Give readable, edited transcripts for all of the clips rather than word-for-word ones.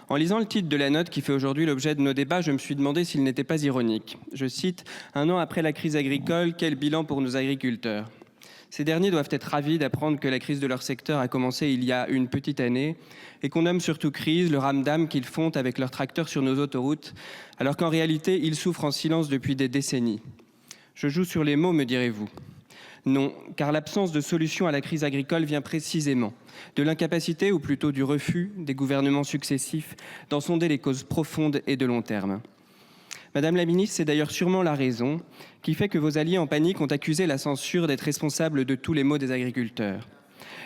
En lisant le titre de la note qui fait aujourd'hui l'objet de nos débats, je me suis demandé s'il n'était pas ironique. Je cite « Un an après la crise agricole, quel bilan pour nos agriculteurs ?» Ces derniers doivent être ravis d'apprendre que la crise de leur secteur a commencé il y a une petite année et qu'on nomme surtout crise le ramdam qu'ils font avec leurs tracteurs sur nos autoroutes, alors qu'en réalité, ils souffrent en silence depuis des décennies. Je joue sur les mots, me direz-vous. Non, car l'absence de solution à la crise agricole vient précisément de l'incapacité, ou plutôt du refus, des gouvernements successifs d'en sonder les causes profondes et de long terme. Madame la ministre, c'est d'ailleurs sûrement la raison qui fait que vos alliés en panique ont accusé la censure d'être responsable de tous les maux des agriculteurs.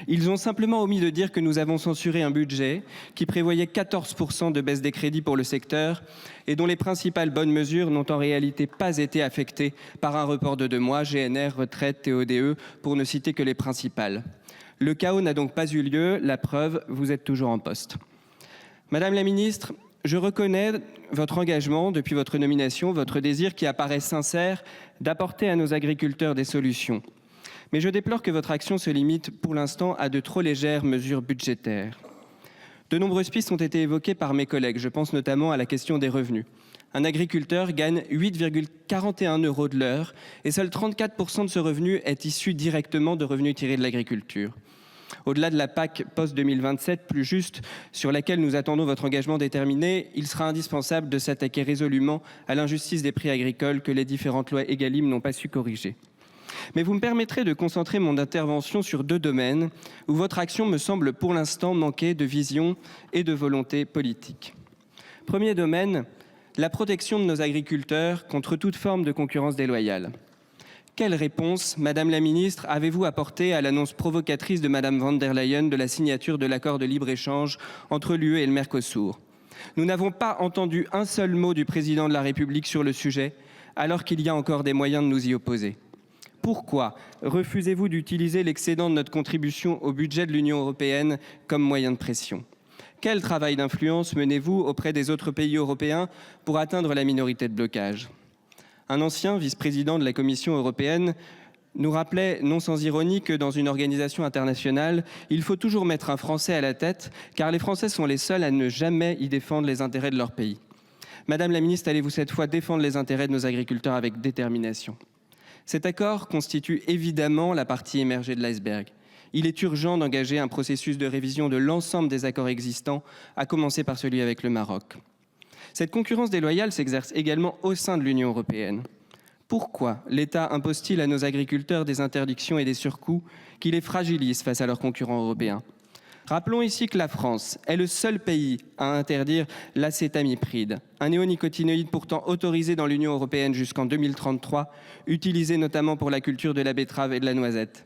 Ils ont simplement omis de dire que nous avons censuré un budget qui prévoyait 14% de baisse des crédits pour le secteur et dont les principales bonnes mesures n'ont en réalité pas été affectées par un report de 2 mois, GNR, retraite, TODE, pour ne citer que les principales. Le chaos n'a donc pas eu lieu, la preuve, vous êtes toujours en poste. Madame la ministre, je reconnais votre engagement depuis votre nomination, votre désir qui apparaît sincère d'apporter à nos agriculteurs des solutions. Mais je déplore que votre action se limite pour l'instant à de trop légères mesures budgétaires. De nombreuses pistes ont été évoquées par mes collègues, je pense notamment à la question des revenus. Un agriculteur gagne 8,41 € de l'heure et seul 34% de ce revenu est issu directement de revenus tirés de l'agriculture. Au-delà de la PAC post-2027, plus juste, sur laquelle nous attendons votre engagement déterminé, il sera indispensable de s'attaquer résolument à l'injustice des prix agricoles que les différentes lois Egalim n'ont pas su corriger. Mais vous me permettrez de concentrer mon intervention sur 2 domaines où votre action me semble pour l'instant manquer de vision et de volonté politique. Premier domaine, la protection de nos agriculteurs contre toute forme de concurrence déloyale. Quelle réponse, Madame la Ministre, avez-vous apporté à l'annonce provocatrice de Madame von der Leyen de la signature de l'accord de libre-échange entre l'UE et le Mercosur? Nous n'avons pas entendu un seul mot du président de la République sur le sujet, alors qu'il y a encore des moyens de nous y opposer. Pourquoi refusez-vous d'utiliser l'excédent de notre contribution au budget de l'Union européenne comme moyen de pression? Quel travail d'influence menez-vous auprès des autres pays européens pour atteindre la minorité de blocage? Un ancien vice-président de la Commission européenne nous rappelait, non sans ironie, que dans une organisation internationale, il faut toujours mettre un Français à la tête, car les Français sont les seuls à ne jamais y défendre les intérêts de leur pays. Madame la ministre, allez-vous cette fois défendre les intérêts de nos agriculteurs avec détermination? Cet accord constitue évidemment la partie émergée de l'iceberg. Il est urgent d'engager un processus de révision de l'ensemble des accords existants, à commencer par celui avec le Maroc. Cette concurrence déloyale s'exerce également au sein de l'Union européenne. Pourquoi l'État impose-t-il à nos agriculteurs des interdictions et des surcoûts qui les fragilisent face à leurs concurrents européens? Rappelons ici que la France est le seul pays à interdire l'acétamipride, un néonicotinoïde pourtant autorisé dans l'Union européenne jusqu'en 2033, utilisé notamment pour la culture de la betterave et de la noisette.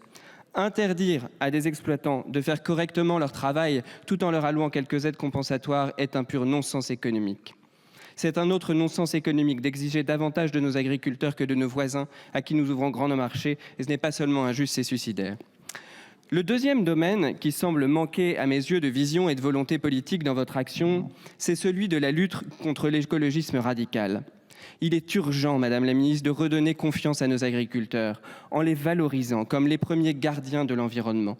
Interdire à des exploitants de faire correctement leur travail tout en leur allouant quelques aides compensatoires est un pur non-sens économique. C'est un autre non-sens économique d'exiger davantage de nos agriculteurs que de nos voisins à qui nous ouvrons grand nos marchés, et ce n'est pas seulement injuste, c'est suicidaire. Le deuxième domaine qui semble manquer à mes yeux de vision et de volonté politique dans votre action, c'est celui de la lutte contre l'écologisme radical. Il est urgent, Madame la Ministre, de redonner confiance à nos agriculteurs en les valorisant comme les premiers gardiens de l'environnement.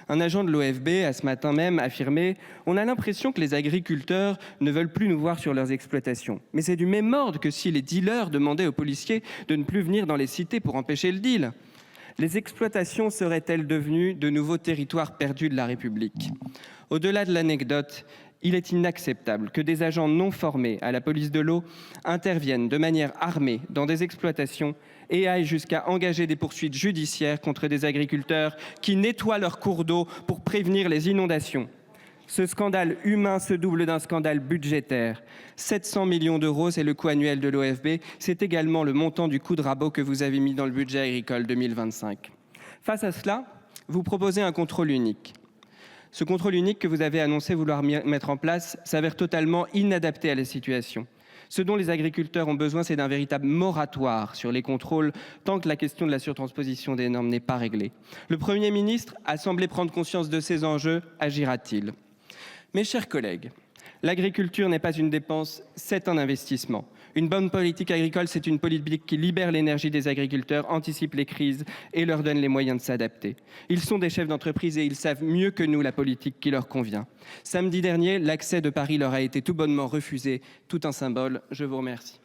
Un agent de l'OFB a ce matin même affirmé « On a l'impression que les agriculteurs ne veulent plus nous voir sur leurs exploitations. Mais c'est du même ordre que si les dealers demandaient aux policiers de ne plus venir dans les cités pour empêcher le deal. » Les exploitations seraient-elles devenues de nouveaux territoires perdus de la République? Au-delà de l'anecdote, il est inacceptable que des agents non formés à la police de l'eau interviennent de manière armée dans des exploitations et aillent jusqu'à engager des poursuites judiciaires contre des agriculteurs qui nettoient leurs cours d'eau pour prévenir les inondations. Ce scandale humain se double d'un scandale budgétaire. 700 millions d'euros, c'est le coût annuel de l'OFB. C'est également le montant du coup de rabot que vous avez mis dans le budget agricole 2025. Face à cela, vous proposez un contrôle unique. Ce contrôle unique que vous avez annoncé vouloir mettre en place s'avère totalement inadapté à la situation. Ce dont les agriculteurs ont besoin, c'est d'un véritable moratoire sur les contrôles tant que la question de la surtransposition des normes n'est pas réglée. Le Premier ministre a semblé prendre conscience de ces enjeux. Agira-t-il? Mes chers collègues, L'agriculture n'est pas une dépense, c'est un investissement. Une bonne politique agricole, c'est une politique qui libère l'énergie des agriculteurs, anticipe les crises et leur donne les moyens de s'adapter. Ils sont des chefs d'entreprise et ils savent mieux que nous la politique qui leur convient. Samedi dernier, l'accès de Paris leur a été tout bonnement refusé, tout un symbole. Je vous remercie.